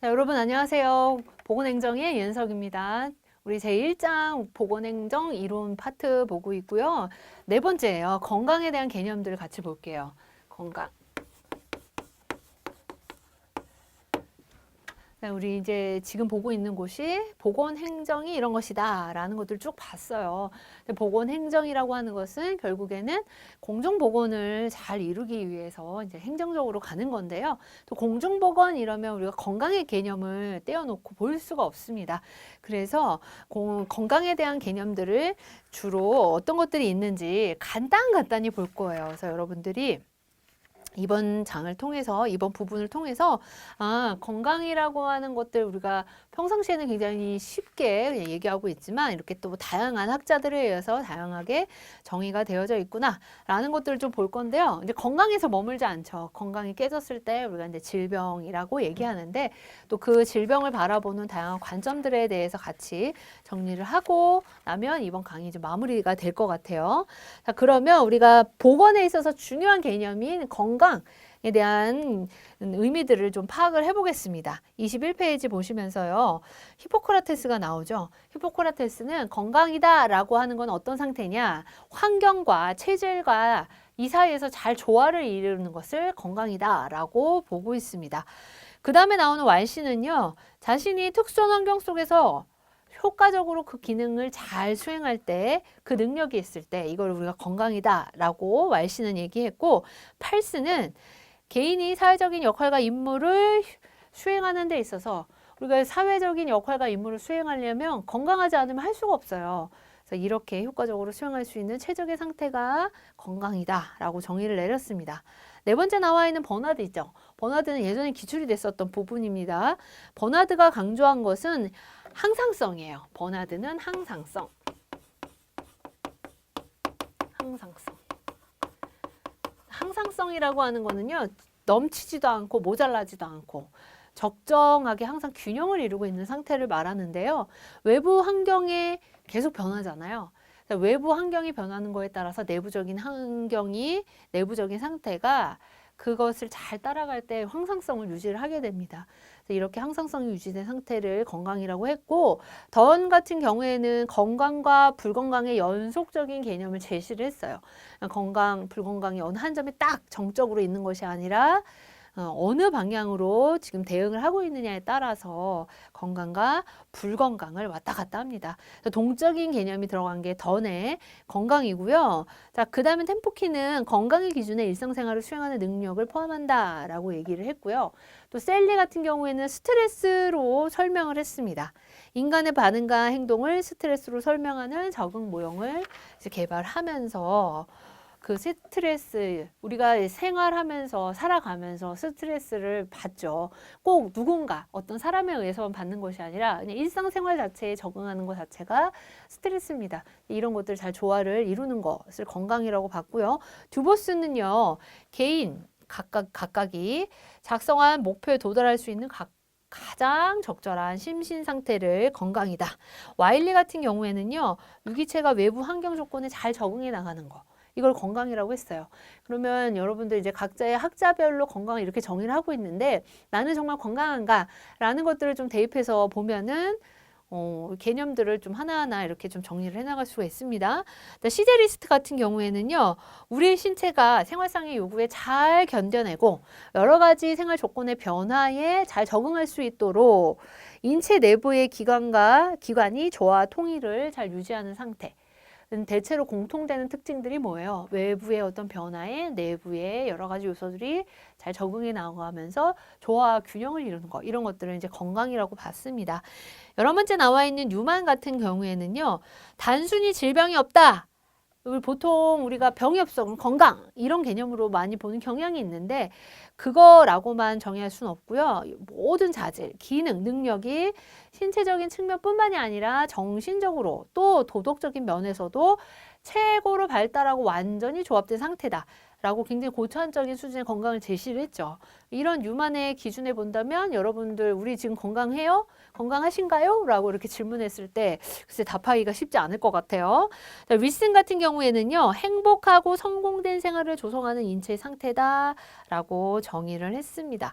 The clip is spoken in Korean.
자, 여러분 안녕하세요. 보건행정의 윤석입니다. 우리 제1장 보건행정 이론 파트 보고 있고요. 네 번째예요. 건강에 대한 개념들을 같이 볼게요. 건강. 네, 우리 이제 지금 보고 있는 곳이 보건행정이 이런 것이다 라는 것들을 쭉 봤어요. 보건행정이라고 하는 것은 결국에는 공중보건을 잘 이루기 위해서 이제 행정적으로 가는 건데요. 또 공중보건 이러면 우리가 건강의 개념을 떼어놓고 볼 수가 없습니다. 그래서 건강에 대한 개념들을 주로 어떤 것들이 있는지 간단히 볼 거예요. 그래서 여러분들이 이번 장을 통해서, 이번 부분을 통해서, 건강이라고 하는 것들 우리가 평상시에는 굉장히 쉽게 얘기하고 있지만, 이렇게 또 다양한 학자들에 의해서 다양하게 정의가 되어져 있구나, 라는 것들을 좀 볼 건데요. 이제 건강에서 머물지 않죠. 건강이 깨졌을 때 우리가 이제 질병이라고 얘기하는데, 또 그 질병을 바라보는 다양한 관점들에 대해서 같이 정리를 하고 나면 이번 강의 좀 마무리가 될 것 같아요. 자, 그러면 우리가 보건에 있어서 중요한 개념인 건강에 대한 의미들을 좀 파악을 해보겠습니다. 21페이지 보시면서요. 히포크라테스가 나오죠. 히포크라테스는 건강이다 라고 하는 건 어떤 상태냐? 환경과 체질과 이 사이에서 잘 조화를 이루는 것을 건강이다 라고 보고 있습니다. 그 다음에 나오는 왈시는요. 자신이 특수한 환경 속에서 효과적으로 그 기능을 잘 수행할 때, 그 능력이 있을 때 이걸 우리가 건강이다라고 왈시는 얘기했고, 팔스는 개인이 사회적인 역할과 임무를 수행하는 데 있어서 우리가 사회적인 역할과 임무를 수행하려면 건강하지 않으면 할 수가 없어요. 그래서 이렇게 효과적으로 수행할 수 있는 최적의 상태가 건강이다라고 정의를 내렸습니다. 네 번째 나와 있는 버나드 있죠. 버나드는 예전에 기출이 됐었던 부분입니다. 버나드가 강조한 것은 항상성이에요. 버나드는 항상성. 항상성. 항상성이라고 하는 거는요. 넘치지도 않고 모자라지도 않고 적정하게 항상 균형을 이루고 있는 상태를 말하는데요. 외부 환경에 계속 변하잖아요. 외부 환경이 변하는 거에 따라서 내부적인 환경이, 내부적인 상태가 그것을 잘 따라갈 때 항상성을 유지를 하게 됩니다. 이렇게 항상성이 유지된 상태를 건강이라고 했고, 던 같은 경우에는 건강과 불건강의 연속적인 개념을 제시를 했어요. 건강, 불건강이 어느 한 점에 딱 정적으로 있는 것이 아니라 어느 방향으로 지금 대응을 하고 있느냐에 따라서 건강과 불건강을 왔다 갔다 합니다. 동적인 개념이 들어간 게 던의 건강이고요. 자, 그 다음에 템포키는 건강의 기준에 일상생활을 수행하는 능력을 포함한다라고 얘기를 했고요. 또 셀리 같은 경우에는 스트레스로 설명을 했습니다. 인간의 반응과 행동을 스트레스로 설명하는 적응 모형을 이제 개발하면서 그 스트레스, 우리가 생활하면서 살아가면서 스트레스를 받죠. 꼭 누군가 어떤 사람에 의해서만 받는 것이 아니라 그냥 일상생활 자체에 적응하는 것 자체가 스트레스입니다. 이런 것들 잘 조화를 이루는 것을 건강이라고 봤고요. 듀보스는요. 개인 각각이 작성한 목표에 도달할 수 있는 가장 적절한 심신 상태를 건강이다. 와일리 같은 경우에는요. 유기체가 외부 환경 조건에 잘 적응해 나가는 거. 이걸 건강이라고 했어요. 그러면 여러분들 이제 각자의 학자별로 건강을 이렇게 정의를 하고 있는데 나는 정말 건강한가? 라는 것들을 좀 대입해서 보면은 개념들을 좀 하나하나 이렇게 좀 정리를 해나갈 수가 있습니다. 시제리스트 같은 경우에는요, 우리의 신체가 생활상의 요구에 잘 견뎌내고 여러 가지 생활 조건의 변화에 잘 적응할 수 있도록 인체 내부의 기관이 조화 통일을 잘 유지하는 상태. 대체로 공통되는 특징들이 뭐예요? 외부의 어떤 변화에 내부의 여러 가지 요소들이 잘 적응해 나가면서 조화와 균형을 이루는 것, 이런 것들을 이제 건강이라고 봤습니다. 여러 번째 나와 있는 뉴만 같은 경우에는요, 단순히 질병이 없다. 보통 우리가 병이 없어, 그럼 건강 이런 개념으로 많이 보는 경향이 있는데 그거라고만 정의할 수는 없고요. 모든 자질, 기능, 능력이 신체적인 측면뿐만이 아니라 정신적으로 또 도덕적인 면에서도 최고로 발달하고 완전히 조합된 상태다. 라고 굉장히 고차원적인 수준의 건강을 제시를 했죠. 이런 유만의 기준에 본다면 여러분들 우리 지금 건강해요? 건강하신가요? 라고 이렇게 질문했을 때 글쎄 답하기가 쉽지 않을 것 같아요. 자, 윌슨 같은 경우에는요. 행복하고 성공된 생활을 조성하는 인체의 상태다 라고 정의를 했습니다.